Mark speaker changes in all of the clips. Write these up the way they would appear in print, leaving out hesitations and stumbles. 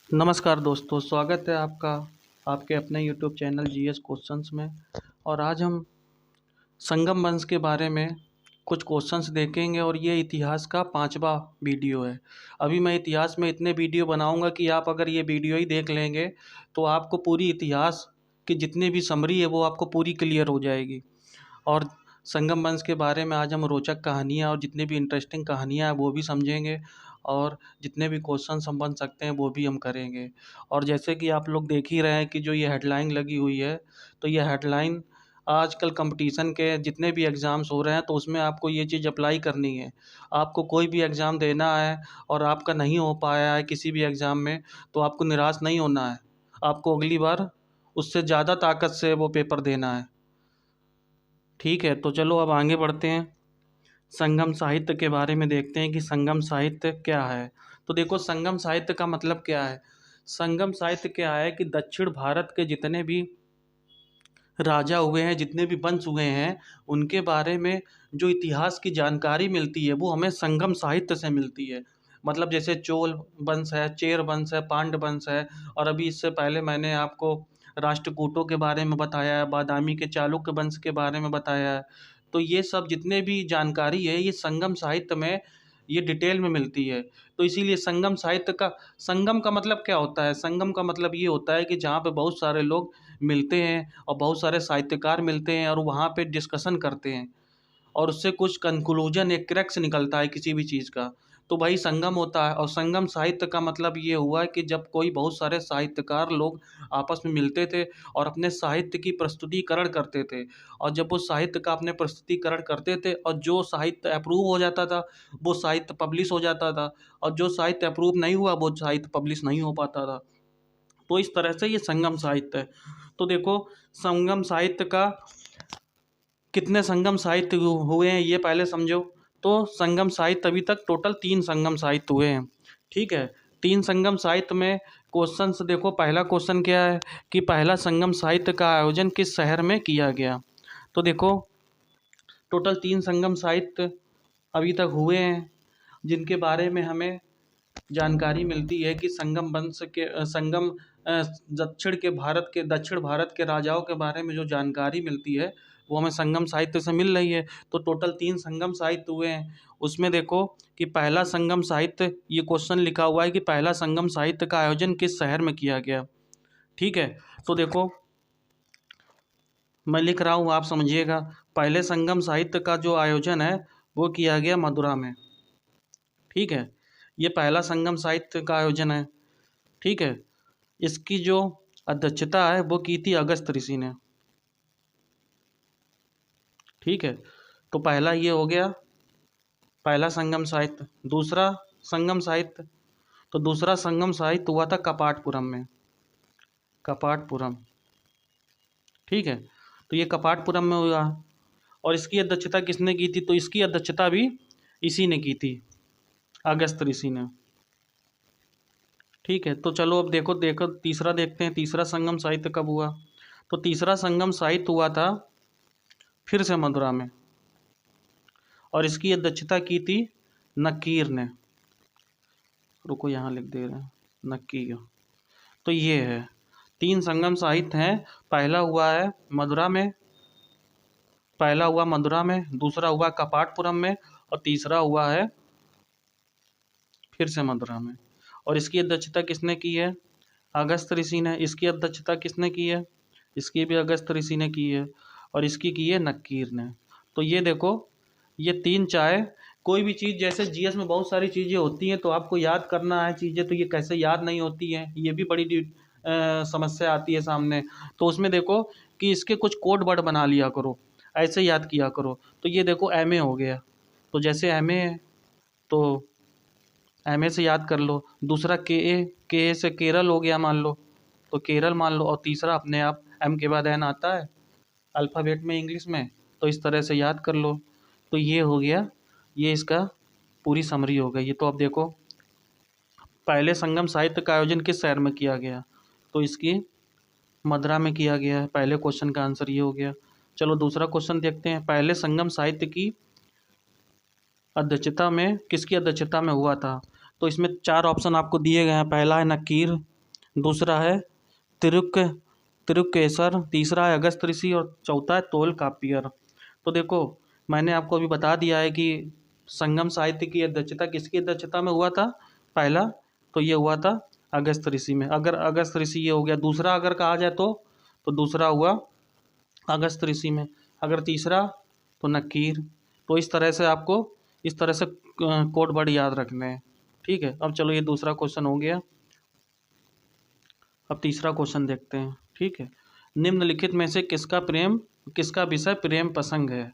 Speaker 1: नमस्कार दोस्तों, स्वागत है आपका आपके अपने यूट्यूब चैनल जीएस क्वेश्चंस में। और आज हम संगम वंश के बारे में कुछ क्वेश्चंस देखेंगे और ये इतिहास का 5वां वीडियो है। अभी मैं इतिहास में इतने वीडियो बनाऊंगा कि आप अगर ये वीडियो ही देख लेंगे तो आपको पूरी इतिहास की जितनी भी समरी है वो आपको पूरी क्लियर हो जाएगी। और संगम वंश के बारे में आज हम रोचक कहानियाँ और जितनी भी इंटरेस्टिंग कहानियाँ हैं वो भी समझेंगे और जितने भी क्वेश्चन हम बन सकते हैं वो भी हम करेंगे। और जैसे कि आप लोग देख ही रहे हैं कि जो ये हेडलाइन लगी हुई है, तो ये हेडलाइन आजकल कंपटीशन के जितने भी एग्ज़ाम्स हो रहे हैं तो उसमें आपको ये चीज़ अप्लाई करनी है। आपको कोई भी एग्ज़ाम देना है और आपका नहीं हो पाया है किसी भी एग्ज़ाम में, तो आपको निराश नहीं होना है। आपको अगली बार उससे ज़्यादा ताकत से वो पेपर देना है। ठीक है, तो चलो अब आगे बढ़ते हैं। संगम साहित्य के बारे में देखते हैं कि संगम साहित्य क्या है। तो देखो, संगम साहित्य का मतलब क्या है। संगम साहित्य क्या है कि दक्षिण भारत के जितने भी राजा हुए हैं, जितने भी वंश हुए हैं, उनके बारे में जो इतिहास की जानकारी मिलती है वो हमें संगम साहित्य से मिलती है। मतलब जैसे चोल वंश है, चेर वंश है, पांड्य वंश है, और अभी इससे पहले मैंने आपको राष्ट्रकूटों के बारे में बताया है, बादामी के चालुक्य वंश के बारे में बताया है। तो ये सब जितने भी जानकारी है ये संगम साहित्य में ये डिटेल में मिलती है। तो इसीलिए संगम का मतलब क्या होता है। संगम का मतलब ये होता है कि जहाँ पे बहुत सारे लोग मिलते हैं और बहुत सारे साहित्यकार मिलते हैं और वहाँ पे डिस्कशन करते हैं और उससे कुछ कंक्लूजन, एक क्रक्स निकलता है किसी भी चीज़ का, तो वही संगम होता है। और संगम साहित्य का मतलब ये हुआ कि जब कोई बहुत सारे साहित्यकार लोग आपस में मिलते थे और अपने साहित्य की प्रस्तुतिकरण करते थे, और जब वो साहित्य का अपने प्रस्तुतिकरण करते थे और जो साहित्य अप्रूव हो जाता था वो साहित्य पब्लिश हो जाता था, और जो साहित्य अप्रूव नहीं हुआ वो साहित्य पब्लिश नहीं हो पाता था। तो इस तरह से ये संगम साहित्य है। तो देखो, संगम साहित्य का कितने संगम साहित्य हुए हैं ये पहले समझो। तो संगम साहित्य अभी तक टोटल 3 संगम साहित्य हुए हैं। ठीक है, 3 संगम साहित्य में क्वेश्चन से देखो, पहला क्वेश्चन क्या है कि पहला संगम साहित्य का आयोजन किस शहर में किया गया। तो देखो, टोटल 3 संगम साहित्य अभी तक हुए हैं जिनके बारे में हमें जानकारी मिलती है कि संगम वंश के संगम दक्षिण भारत के राजाओं के बारे में जो जानकारी मिलती है वो हमें संगम साहित्य से मिल रही है। तो टोटल 3 संगम साहित्य हुए हैं। उसमें देखो कि पहला संगम साहित्य, ये क्वेश्चन लिखा हुआ है कि पहला संगम साहित्य का आयोजन किस शहर में किया गया। ठीक है, तो देखो मैं लिख रहा हूँ, आप समझिएगा। पहले संगम साहित्य का जो आयोजन है वो किया गया मथुरा में। ठीक है, ये पहला संगम साहित्य का आयोजन है। ठीक है, इसकी जो अध्यक्षता है वो की थी अगस्त ऋषि ने। ठीक है, तो पहला ये हो गया, पहला संगम साहित्य। दूसरा संगम साहित्य, तो दूसरा संगम साहित्य हुआ था कपाटपुरम में। कपाटपुरम, ठीक है, तो ये कपाटपुरम में हुआ। और इसकी अध्यक्षता किसने की थी, तो इसकी अध्यक्षता भी इसी ने की थी, अगस्त ऋषि ने। ठीक है, तो चलो अब देखो देखो तीसरा देखते हैं, तीसरा संगम साहित्य कब हुआ। तो तीसरा संगम साहित्य हुआ था फिर से मथुरा में, और इसकी अध्यक्षता की थी नकीर ने। रुको, यहाँ लिख दे रहे हैं नकीर। तो ये है, 3 संगम साहित्य हैं। पहला हुआ है मथुरा में, पहला हुआ मथुरा में, दूसरा हुआ कपाटपुरम में, और तीसरा हुआ है फिर से मथुरा में। और इसकी अध्यक्षता किसने की है, अगस्त ऋषि ने। इसकी अध्यक्षता किसने की है, इसकी भी अगस्त ऋषि ने की है, और इसकी की है नक्कीर ने। तो ये देखो, ये 3 चाहे कोई भी चीज़, जैसे जीएस में बहुत सारी चीज़ें होती हैं तो आपको याद करना है चीज़ें, तो ये कैसे याद नहीं होती हैं, ये भी बड़ी समस्या आती है सामने। तो उसमें देखो कि इसके कुछ कोड वर्ड बना लिया करो, ऐसे याद किया करो। तो ये देखो एमए हो गया, तो जैसे एमए है तो एमए से याद कर लो। दूसरा के ए से केरल हो गया मान लो, तो केरल मान लो। और तीसरा अपने आप एम के बाद एन आता है अल्फ़ाबेट में इंग्लिश में, तो इस तरह से याद कर लो। तो ये हो गया, ये इसका पूरी समरी हो गई। ये तो अब देखो, पहले संगम साहित्य का आयोजन किस शहर में किया गया, तो इसकी मथुरा में किया गया है। पहले क्वेश्चन का आंसर ये हो गया। चलो दूसरा क्वेश्चन देखते हैं, पहले संगम साहित्य की अध्यक्षता में किसकी अध्यक्षता में हुआ था। तो इसमें 4 ऑप्शन आपको दिए गए हैं। पहला है नकीर, दूसरा है तिरुक तिरुक्केसर, तीसरा है अगस्त ऋषि और चौथा है तोलकाप्पियर। तो देखो, मैंने आपको अभी बता दिया है कि संगम साहित्य की अध्यक्षता किसकी अध्यक्षता में हुआ था। पहला तो ये हुआ था अगस्त ऋषि में, अगर अगस्त ऋषि ये हो गया। दूसरा अगर कहा जाए तो दूसरा हुआ अगस्त ऋषि में। अगर तीसरा तो नक्कीर। तो इस तरह से आपको इस तरह से कोड वर्ड याद रखने हैं। ठीक है, अब चलो ये दूसरा क्वेश्चन हो गया। अब तीसरा क्वेश्चन देखते हैं। ठीक है, निम्नलिखित में से किसका विषय प्रेम प्रसंग है।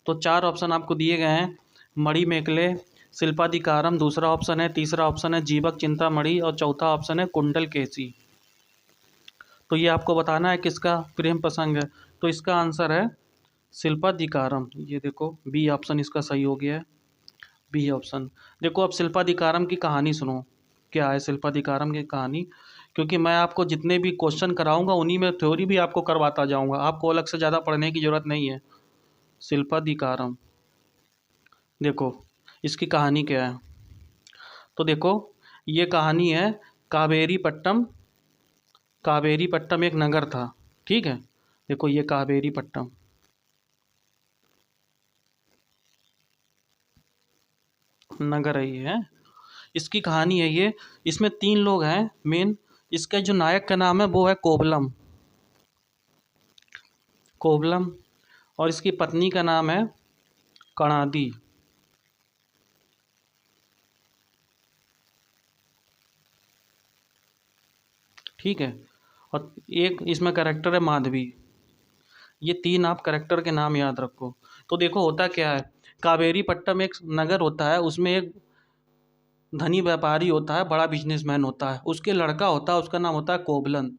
Speaker 1: तो चार ऑप्शन आपको दिए गए हैं, मणि मेखले, शिल्पाधिकारम दूसरा ऑप्शन है, तीसरा ऑप्शन है जीवक चिंतामणि और चौथा ऑप्शन है कुंडल केसी। तो ये आपको बताना है किसका प्रेम प्रसंग है। तो इसका आंसर है शिल्पाधिकारम। ये देखो बी ऑप्शन इसका सही हो गया है, बी ऑप्शन। देखो अब शिल्पाधिकारम की कहानी सुनो, क्या है शिल्पाधिकारम की कहानी, क्योंकि मैं आपको जितने भी क्वेश्चन कराऊंगा उन्हीं में थ्योरी भी आपको करवाता जाऊंगा, आपको अलग से ज़्यादा पढ़ने की ज़रूरत नहीं है। शिल्पाधिकारम, देखो इसकी कहानी क्या है। तो देखो ये कहानी है कावेरीपट्टम। कावेरीपट्टम एक नगर था। ठीक है, देखो ये कावेरीपट्टम नगर है ये है। इसकी कहानी है ये। इसमें तीन लोग हैं मेन। इसका जो नायक का नाम है वो है कोवलम। कोवलम। और इसकी पत्नी का नाम है कणादी। ठीक है, और एक इसमें कैरेक्टर है माधवी। ये तीन आप कैरेक्टर के नाम याद रखो। तो देखो होता क्या है, कावेरीपट्टम एक नगर होता है, उसमें एक धनी व्यापारी होता है, बड़ा बिजनेसमैन होता है, उसके लड़का होता है, उसका नाम होता है कोवलन।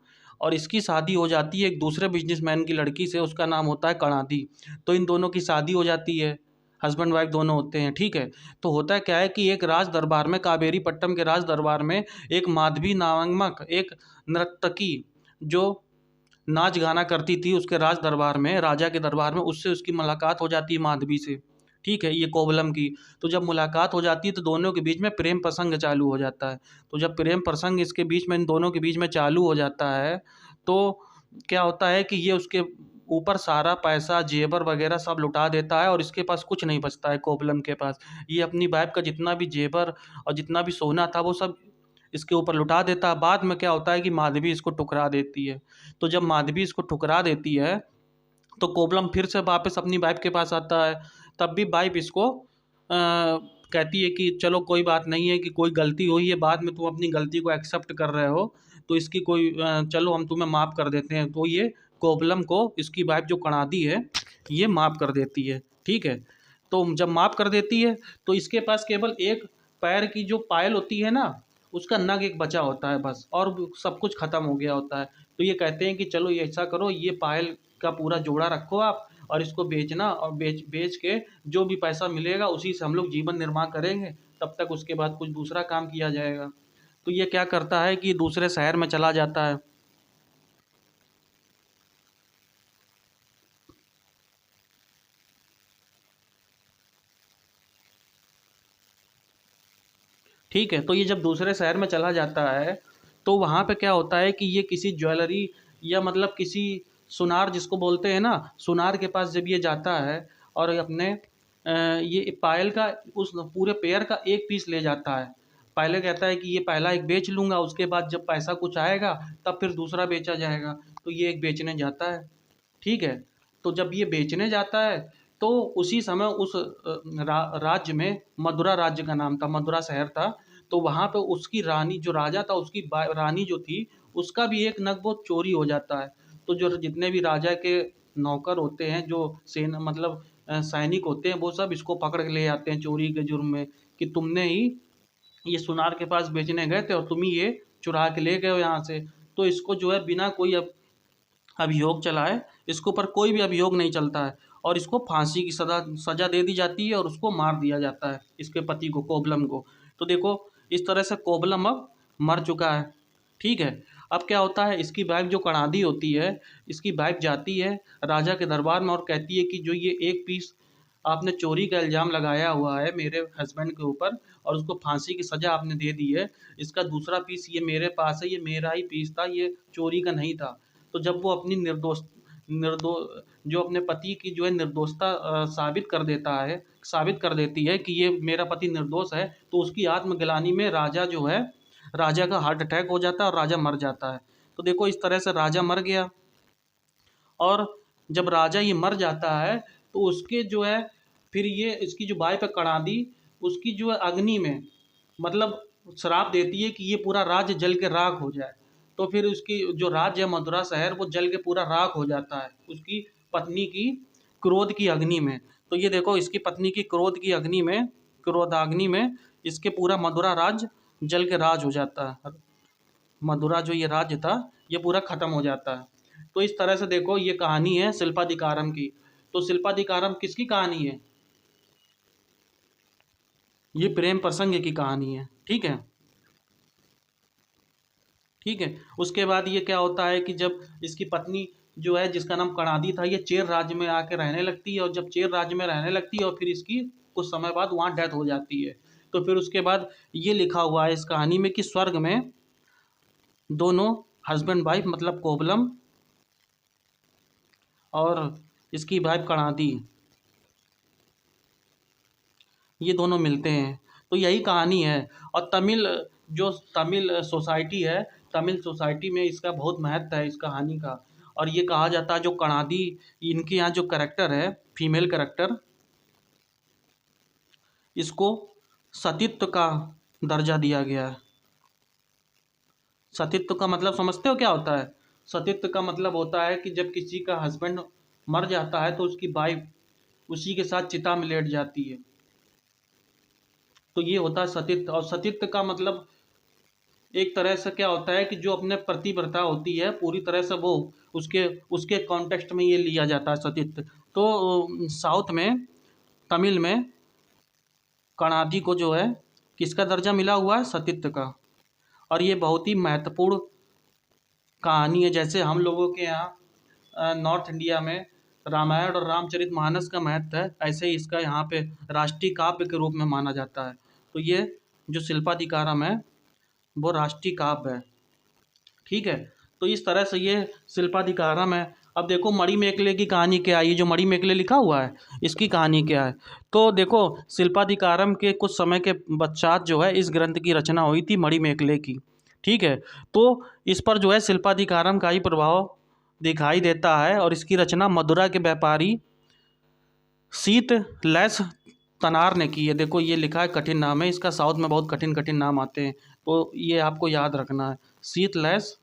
Speaker 1: और इसकी शादी हो जाती है एक दूसरे बिजनेसमैन की लड़की से, उसका नाम होता है कणादी। तो इन दोनों की शादी हो जाती है, हस्बैंड वाइफ दोनों होते हैं। ठीक है, तो होता क्या है कि एक राज दरबार में, कावेरीपट्टम के राज दरबार में एक माधवी नामक एक नर्तकी जो नाच गाना करती थी उसके राज दरबार में, राजा के दरबार में, उससे उसकी मुलाकात हो जाती है माधवी से। ठीक है, ये कोवलम की। तो जब मुलाकात हो जाती है तो दोनों के बीच में प्रेम प्रसंग चालू हो जाता है। तो जब प्रेम प्रसंग इसके बीच में, इन दोनों के बीच में चालू हो जाता है, तो क्या होता है कि ये उसके ऊपर सारा पैसा जेवर वगैरह सब लुटा देता है और इसके पास कुछ नहीं बचता है कोवलम के पास। ये अपनी वाइफ का जितना भी जेवर और जितना भी सोना था वो सब इसके ऊपर लुटा देता है। बाद में क्या होता है कि माधवी इसको ठुकरा देती है। तो जब माधवी इसको ठुकरा देती है तो कोवलम फिर से वापस अपनी वाइफ के पास आता है। तब भी वाइफ इसको कहती है कि चलो कोई बात नहीं है, कि कोई गलती हुई है, बाद में तुम अपनी गलती को एक्सेप्ट कर रहे हो तो इसकी कोई चलो हम तुम्हें माफ़ कर देते हैं। तो ये कोवलम को इसकी वाइफ जो कणादी है ये माफ़ कर देती है। ठीक है, तो जब माफ़ कर देती है तो इसके पास केवल एक पैर की जो पायल होती है ना, उसका नग एक बचा होता है बस, और सब कुछ ख़त्म हो गया होता है। तो ये कहते हैं कि चलो ये ऐसा करो, ये पायल का पूरा जोड़ा रखो आप और इसको बेचना, और बेच बेच के जो भी पैसा मिलेगा उसी से हम लोग जीवन निर्वाह करेंगे, तब तक उसके बाद कुछ दूसरा काम किया जाएगा। तो ये क्या करता है कि दूसरे शहर में चला जाता है। ठीक है, तो ये जब दूसरे शहर में चला जाता है तो वहाँ पे क्या होता है कि ये किसी ज्वेलरी या मतलब किसी सुनार जिसको बोलते हैं ना, सुनार के पास जब ये जाता है और अपने ये पायल का उस पूरे पेयर का एक पीस ले जाता है। पहले कहता है कि ये पहला एक बेच लूँगा, उसके बाद जब पैसा कुछ आएगा तब फिर दूसरा बेचा जाएगा। तो ये एक बेचने जाता है। ठीक है, तो जब ये बेचने जाता है तो उसी समय उस राज्य में, मदुरा राज्य का नाम था, मदुरा शहर था, तो वहाँ पे उसकी रानी, जो राजा था उसकी रानी जो थी, उसका भी एक नग बहुत चोरी हो जाता है। तो जो जितने भी राजा के नौकर होते हैं, जो सेना मतलब सैनिक होते हैं, वो सब इसको पकड़ के ले आते हैं चोरी के जुर्म में, कि तुमने ही ये सुनार के पास बेचने गए थे और तुम ही ये चुरा के ले गए हो यहाँ से। तो इसको जो है बिना कोई अभियोग चलाए, इसके ऊपर कोई भी अभियोग नहीं चलता है और इसको फांसी की सज़ा दे दी जाती है और उसको मार दिया जाता है, इसके पति को, कोवलम को। तो देखो इस तरह से कोवलम अब मर चुका है। ठीक है, अब क्या होता है, इसकी वाइफ जो कणादी होती है, इसकी वाइफ जाती है राजा के दरबार में और कहती है कि जो ये एक पीस आपने चोरी का इल्ज़ाम लगाया हुआ है मेरे हस्बैंड के ऊपर और उसको फांसी की सज़ा आपने दे दी है। इसका दूसरा पीस ये मेरे पास है, ये मेरा ही पीस था, ये चोरी का नहीं था। तो जब वो अपनी निर्दो जो अपने पति की जो है निर्दोषता साबित कर देती है कि ये मेरा पति निर्दोष है, तो उसकी आत्मग्लानि में राजा जो है, राजा का हार्ट अटैक हो जाता है और राजा मर जाता है। तो देखो इस तरह से राजा मर गया। और जब राजा ये मर जाता है तो उसके जो है फिर ये इसकी जो वाइफ है कणादी, उसकी जो है अग्नि में मतलब श्राप देती है कि ये पूरा राज्य जल के राख हो जाए। तो फिर उसकी जो राज्य है मथुरा शहर वो जल के पूरा राख हो जाता है उसकी पत्नी की क्रोध की अग्नि में। तो ये देखो इसकी पत्नी की क्रोधाग्नि में इसके पूरा मथुरा राज्य जल के राज हो जाता है। मथुरा जो ये राज्य था ये पूरा खत्म हो जाता है। तो इस तरह से देखो ये कहानी है शिल्पाधिकारम की। तो शिल्पाधिकारम किसकी कहानी है? ये प्रेम प्रसंग की कहानी है। ठीक है, ठीक है। उसके बाद ये क्या होता है कि जब इसकी पत्नी जो है जिसका नाम कणादी था ये चेर राज्य में आके रहने लगती है और जब चेर राज्य में रहने लगती है और फिर इसकी कुछ समय बाद वहाँ डेथ हो जाती है। तो फिर उसके बाद ये लिखा हुआ है इस कहानी में कि स्वर्ग में दोनों हस्बैंड वाइफ मतलब कोबलम और इसकी वाइफ कणादी ये दोनों मिलते हैं। तो यही कहानी है। और तमिल सोसाइटी है, तमिल सोसाइटी में इसका बहुत महत्व है इस कहानी का। और ये कहा जाता है जो कणादी इनके यहाँ जो कैरेक्टर है फीमेल कैरेक्टर, इसको सतीत्व का दर्जा दिया गया है। सतीत्व का मतलब समझते हो क्या होता है? सतीत्व का मतलब होता है कि जब किसी का हस्बैंड मर जाता है तो उसकी वाइफ उसी के साथ चिता में लेट जाती है। तो ये होता है सतीत्व। और सतीत्व का मतलब एक तरह से क्या होता है कि जो अपने प्रतिव्रता होती है पूरी तरह से वो उसके उसके कॉन्टेक्स्ट में ये लिया जाता है सतीत्व। तो साउथ में तमिल में कणादी को जो है किसका दर्जा मिला हुआ है? सतीत्व का। और ये बहुत ही महत्वपूर्ण कहानी है। जैसे हम लोगों के यहाँ नॉर्थ इंडिया में रामायण और रामचरितमानस का महत्व है, ऐसे ही इसका यहाँ पे राष्ट्रीय काव्य के रूप में माना जाता है। तो ये जो शिल्पाधिकारम है वो राष्ट्रीय काव्य है। ठीक है, तो इस तरह से ये शिल्पाधिकारम है। अब देखो मणि मेखले की कहानी क्या है, ये जो मणि मेखले लिखा हुआ है इसकी कहानी क्या है। तो देखो शिल्पाधिकारम के कुछ समय के पश्चात जो है इस ग्रंथ की रचना हुई थी मणि मेखले की। ठीक है, तो इस पर जो है शिल्पाधिकारम का ही प्रभाव दिखाई देता है और इसकी रचना मदुरा के व्यापारी शीत लैस तनार ने की है। देखो ये लिखा है, कठिन नाम है इसका, साउथ में बहुत कठिन कठिन नाम आते हैं तो ये आपको याद रखना है। शीत लैस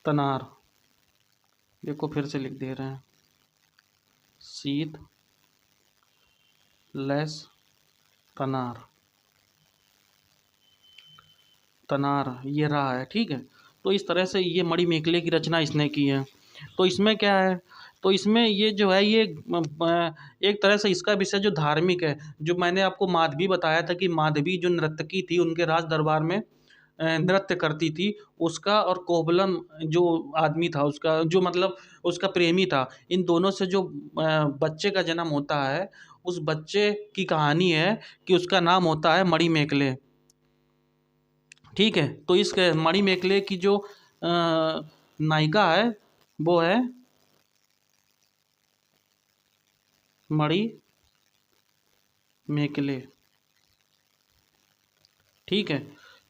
Speaker 1: तनार, देखो फिर से लिख दे रहे हैं, शीत लैस तनार, तनार ये रहा है। ठीक है, तो इस तरह से ये मणि मेखले की रचना इसने की है। तो इसमें क्या है, तो इसमें ये जो है ये एक तरह से इसका विषय जो धार्मिक है, जो मैंने आपको माधवी बताया था कि माधवी जो नर्तकी थी उनके राज दरबार में नृत्य करती थी, उसका और कोवलम जो आदमी था उसका जो मतलब उसका प्रेमी था, इन दोनों से जो बच्चे का जन्म होता है उस बच्चे की कहानी है कि उसका नाम होता है मणि मेखले। ठीक है, तो इस मणि मेखले की जो नायिका है वो है मणि मेखले। ठीक है,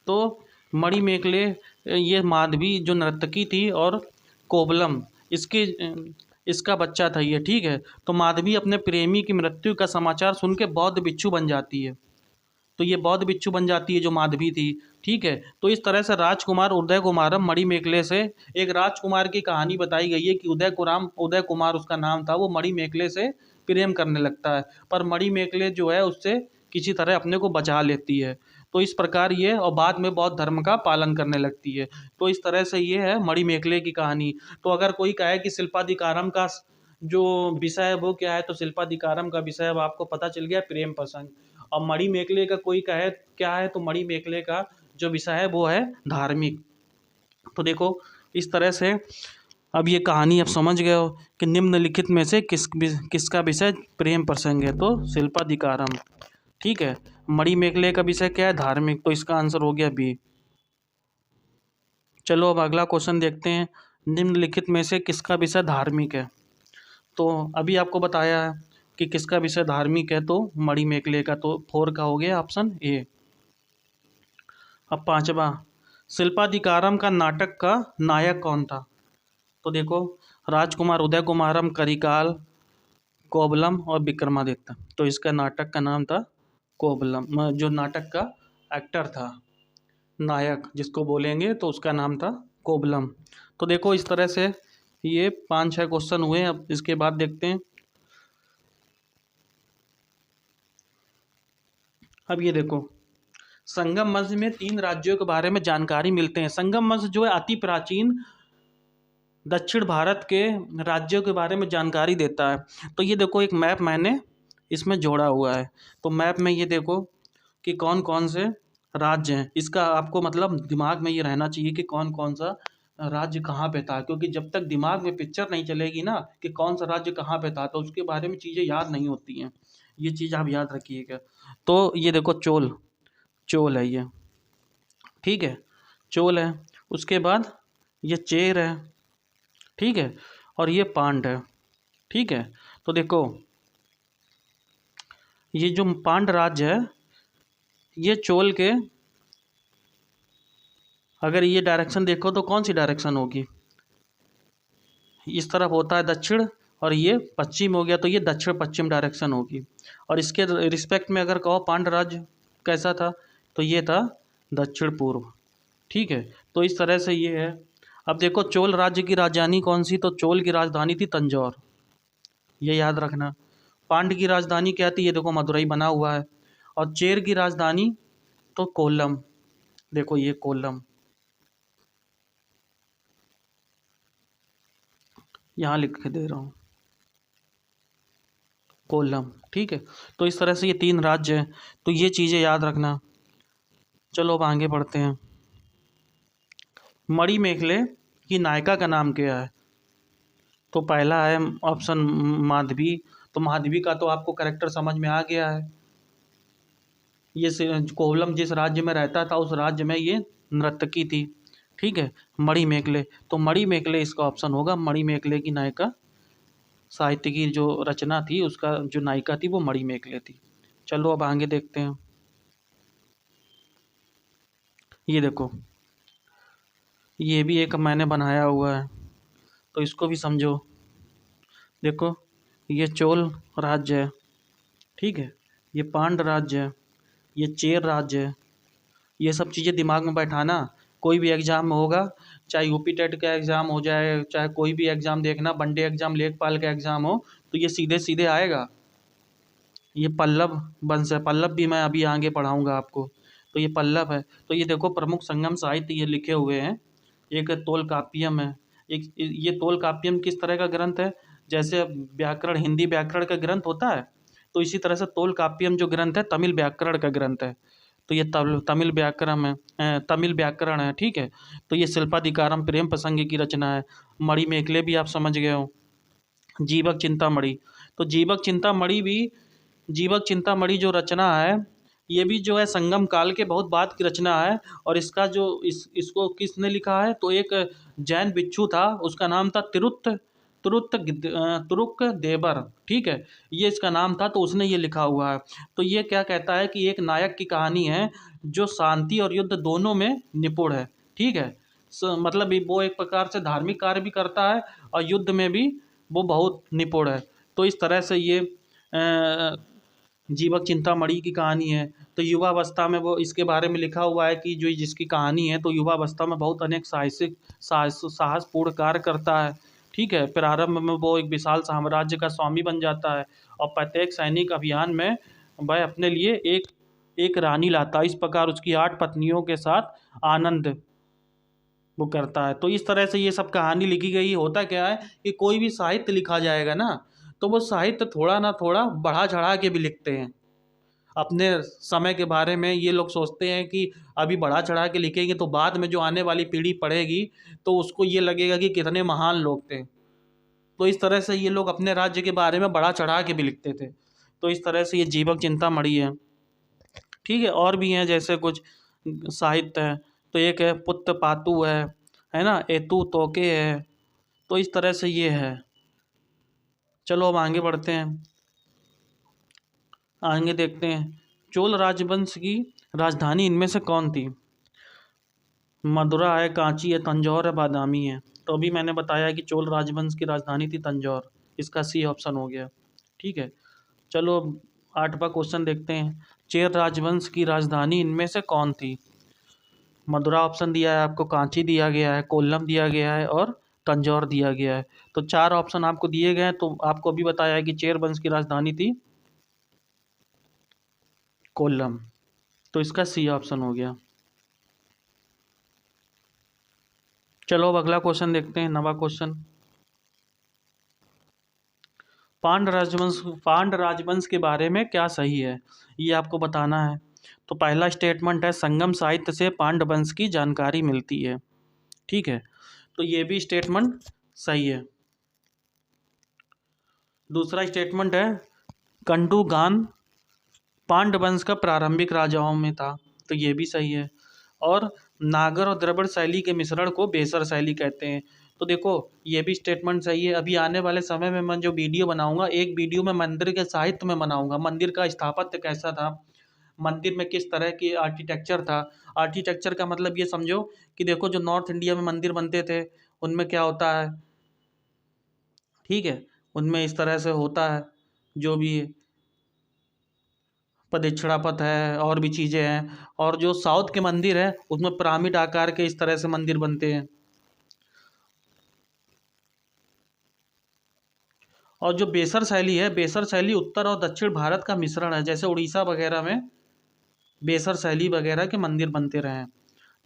Speaker 1: तो मणि मेखले ये माधवी जो नर्तकी थी और कोवलम इसके इसका बच्चा था ये। ठीक है, तो माधवी अपने प्रेमी की मृत्यु का समाचार सुन के बौद्ध भिक्षु बन जाती है। तो ये बौद्ध भिक्षु बन जाती है जो माधवी थी। ठीक है, तो इस तरह से राजकुमार उदय कुमारम मणि मेखले से एक राजकुमार की कहानी बताई गई है कि उदय कुमार उसका नाम था, वो मणि मेखले से प्रेम करने लगता है पर मणि मेखले जो है उससे किसी तरह अपने को बचा लेती है। तो इस प्रकार ये और बाद में बौद्ध धर्म का पालन करने लगती है। तो इस तरह से ये है मणि मेखले की कहानी। तो अगर कोई कहे कि शिल्पाधिकारम का जो विषय है वो क्या है, तो शिल्पाधिकारम का विषय अब आपको पता चल गया, प्रेम प्रसंग। और मणि मेखले का कोई कहे क्या है, तो मणि मेखले का जो विषय है वो है धार्मिक। तो देखो इस तरह से अब ये कहानी आप समझ गए हो कि निम्नलिखित में से किसका विषय प्रेम प्रसंग है, तो शिल्पाधिकारम। ठीक है, मणिमेखले का विषय क्या है, धार्मिक, तो इसका आंसर हो गया बी। चलो अब अगला क्वेश्चन देखते हैं, निम्नलिखित में से किसका विषय धार्मिक है। तो अभी आपको बताया है कि किसका विषय धार्मिक है, तो मणिमेखले का, तो 4 का हो गया ऑप्शन ए। अब 5वां, शिल्पाधिकारम का नाटक का नायक कौन था। तो देखो, राजकुमार उदय कुमारम, करिकाल, कोवलम और विक्रमादित्य। तो इसका नाटक का नाम था कोवलम, जो नाटक का एक्टर था, नायक जिसको बोलेंगे, तो उसका नाम था कोवलम। तो देखो इस तरह से ये 5-6 क्वेश्चन हुए। अब इसके बाद देखते हैं, अब ये देखो, संगम वंश में 3 राज्यों के बारे में जानकारी मिलते हैं। संगम वंश जो है अति प्राचीन दक्षिण भारत के राज्यों के बारे में जानकारी देता है। तो ये देखो एक मैप मैंने इसमें जोड़ा हुआ है। तो मैप में ये देखो कि कौन कौन से राज्य हैं। इसका आपको मतलब दिमाग में ये रहना चाहिए कि कौन कौन सा राज्य कहाँ पे था, क्योंकि जब तक दिमाग में पिक्चर नहीं चलेगी ना कि कौन सा राज्य कहाँ पे था, तो उसके बारे में चीज़ें याद नहीं होती हैं। ये चीज़ आप याद रखिएगा। तो ये देखो चोल, चोल है ये, ठीक है, चोल है। उसके बाद ये चेर है, ठीक है, और ये पांड है, ठीक है। तो देखो ये जो पांड राज्य है, ये चोल के, अगर ये डायरेक्शन देखो तो कौन सी डायरेक्शन होगी, इस तरफ होता है दक्षिण और ये पश्चिम हो गया, तो ये दक्षिण पश्चिम डायरेक्शन होगी। और इसके रिस्पेक्ट में अगर कहो पांड राज्य कैसा था, तो ये था दक्षिण पूर्व, ठीक है। तो इस तरह से ये है। अब देखो चोल राज्य की राजधानी कौन सी, तो चोल की राजधानी थी तंजौर, ये याद रखना। पांड की राजधानी क्या थी, ये देखो मदुरई बना हुआ है। और चेर की राजधानी तो कोल्लम, देखो ये कोल्लम, यहाँ लिख के दे रहा हूँ, कोल्लम, ठीक है। तो इस तरह से ये 3 राज्य हैं, तो ये चीज़ें याद रखना। चलो अब आगे बढ़ते हैं, मणिमेखले की नायिका का नाम क्या है। तो पहला है ऑप्शन माधवी। तो माधवी का तो आपको कैरेक्टर समझ में आ गया है, ये कोवलम जिस राज्य में रहता था उस राज्य में ये नर्तकी थी, ठीक है। मणिमेखले, तो मणिमेखले इसका ऑप्शन होगा। मणिमेखले की नायिका, साहित्य की जो रचना थी उसका जो नायिका थी वो मणिमेखले थी। चलो अब आगे देखते हैं, ये देखो ये भी एक मैंने बनाया हुआ है, तो इसको भी समझो। देखो ये चोल राज्य है, ठीक है, ये पांड राज्य है, ये चेर राज्य है। ये सब चीज़ें दिमाग में बैठाना, कोई भी एग्ज़ाम में होगा, चाहे यूपी टेट का एग्ज़ाम हो जाए, चाहे कोई भी एग्ज़ाम देखना, वनडे एग्ज़ाम, लेखपाल का एग्ज़ाम हो, तो ये सीधे सीधे आएगा। ये पल्लव वंश है, पल्लव भी मैं अभी आगे पढ़ाऊँगा आपको। तो ये पल्लव है। तो ये देखो प्रमुख संगम साहित्य ये लिखे हुए हैं। एक तोलकाप्पियम है, एक ये तोलकाप्पियम किस तरह का ग्रंथ है, जैसे व्याकरण, हिंदी व्याकरण का ग्रंथ होता है, तो इसी तरह से तोलकाप्पियम जो ग्रंथ है तमिल व्याकरण का ग्रंथ है। तो ये तमिल व्याकरण है, तमिल व्याकरण है, ठीक है। तो ये शिल्पाधिकारम प्रेम प्रसंग की रचना है। मणिमेखले भी आप समझ गए हो। जीवक चिंतामणि, तो जीवक चिंतामणि भी, जीवक चिंतामणि जो रचना है, ये भी जो है संगम काल के बहुत बाद की रचना है। और इसका जो इसको किसने लिखा है, तो एक जैन भिक्षु था, उसका नाम था तुरुक देवर, ठीक है, ये इसका नाम था, तो उसने ये लिखा हुआ है। तो ये क्या कहता है कि एक नायक की कहानी है जो शांति और युद्ध दोनों में निपुण है, ठीक है। मतलब वो एक प्रकार से धार्मिक कार्य भी करता है और युद्ध में भी वो बहुत निपुण है। तो इस तरह से ये जीवक चिंतामणि की कहानी है। तो युवावस्था में वो इसके बारे में लिखा हुआ है कि जो जिसकी कहानी है, तो युवावस्था में बहुत अनेक साहसपूर्ण कार्य करता है, ठीक है। प्रारंभ में वो एक विशाल साम्राज्य का स्वामी बन जाता है और प्रत्येक सैनिक अभियान में वह अपने लिए एक एक रानी लाता है। इस प्रकार उसकी 8 पत्नियों के साथ आनंद वो करता है। तो इस तरह से ये सब कहानी लिखी गई। होता क्या है कि कोई भी साहित्य लिखा जाएगा ना, तो वो साहित्य थोड़ा ना थोड़ा बढ़ा चढ़ा के भी लिखते हैं। अपने समय के बारे में ये लोग सोचते हैं कि अभी बढ़ा चढ़ा के लिखेंगे तो बाद में जो आने वाली पीढ़ी पढ़ेगी तो उसको ये लगेगा कि कितने महान लोग थे। तो इस तरह से ये लोग अपने राज्य के बारे में बढ़ा चढ़ा के भी लिखते थे। तो इस तरह से ये जीवक चिंतामणि है। ठीक है, और भी हैं जैसे कुछ साहित्य है। तो एक है पुत्र पातु है ना, एतु तोके है। तो इस तरह से ये है। चलो अब आगे बढ़ते हैं, आगे देखते हैं। चोल राजवंश की राजधानी इनमें से कौन थी? मदुरा है, कांची है, तंजौर है, बादामी है। तो अभी मैंने बताया कि चोल राजवंश की राजधानी थी तंजौर। इसका सी ऑप्शन हो गया। ठीक है, चलो अब 8वां क्वेश्चन देखते हैं। चेर राजवंश की राजधानी इनमें से कौन थी? मदुरा ऑप्शन दिया है आपको, कांची दिया गया है, कोल्लम दिया गया है और तंजौर दिया गया है। तो 4 ऑप्शन आपको दिए गए हैं। तो आपको अभी बताया है कि चेर वंश की राजधानी थी कोल्लम। तो इसका सी ऑप्शन हो गया। चलो अब अगला क्वेश्चन देखते हैं, 9वां क्वेश्चन। पांड राजवंश के बारे में क्या सही है, ये आपको बताना है। तो पहला स्टेटमेंट है संगम साहित्य से पांड वंश की जानकारी मिलती है। ठीक है, तो ये भी स्टेटमेंट सही है। दूसरा स्टेटमेंट है कंडूगान पांड वंश का प्रारंभिक राजाओं में था। तो ये भी सही है। और नागर और द्रविड़ शैली के मिश्रण को बेसर शैली कहते हैं। तो देखो ये भी स्टेटमेंट सही है। अभी आने वाले समय में मैं जो वीडियो बनाऊंगा, एक वीडियो में मंदिर के साहित्य में बनाऊंगा, मंदिर का स्थापत्य कैसा था, मंदिर में किस तरह की आर्किटेक्चर था। आर्किटेक्चर का मतलब ये समझो कि देखो जो नॉर्थ इंडिया में मंदिर बनते थे उनमें क्या होता है, ठीक है, उनमें इस तरह से होता है, जो भी प्रदक्षिणा पथ है और भी चीज़ें हैं। और जो साउथ के मंदिर है उसमें पिरामिड आकार के इस तरह से मंदिर बनते हैं। और जो बेसर शैली है, बेसर शैली उत्तर और दक्षिण भारत का मिश्रण है। जैसे उड़ीसा वगैरह में बेसर शैली वगैरह के मंदिर बनते रहे हैं।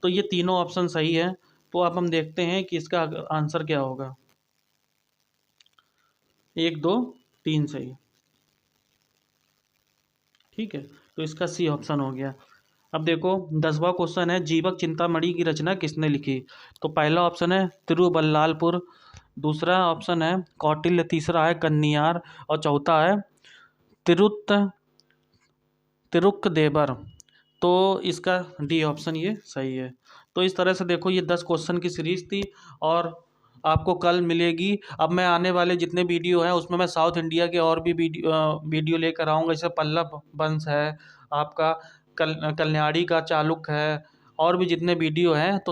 Speaker 1: तो ये तीनों ऑप्शन सही है। तो अब हम देखते हैं कि इसका आंसर क्या होगा। 1 2 3 सही। ठीक है, तो इसका सी ऑप्शन हो गया। अब देखो 10वां क्वेश्चन है जीवक चिंतामणि की रचना किसने लिखी? तो पहला ऑप्शन है तिरुवल्लालपुर, दूसरा ऑप्शन है कौटिल्य, तीसरा है कन्नियार और चौथा है तिरुत्त तिरुक्कदेवर। तो इसका डी ऑप्शन ये सही है। तो इस तरह से देखो ये 10 क्वेश्चन की सीरीज थी और आपको कल मिलेगी। अब मैं आने वाले जितने वीडियो हैं उसमें मैं साउथ इंडिया के और भी वीडियो लेकर आऊँगा। जैसे पल्लव वंश है आपका, कल्याणी का चालुक्य है, और भी जितने वीडियो हैं तो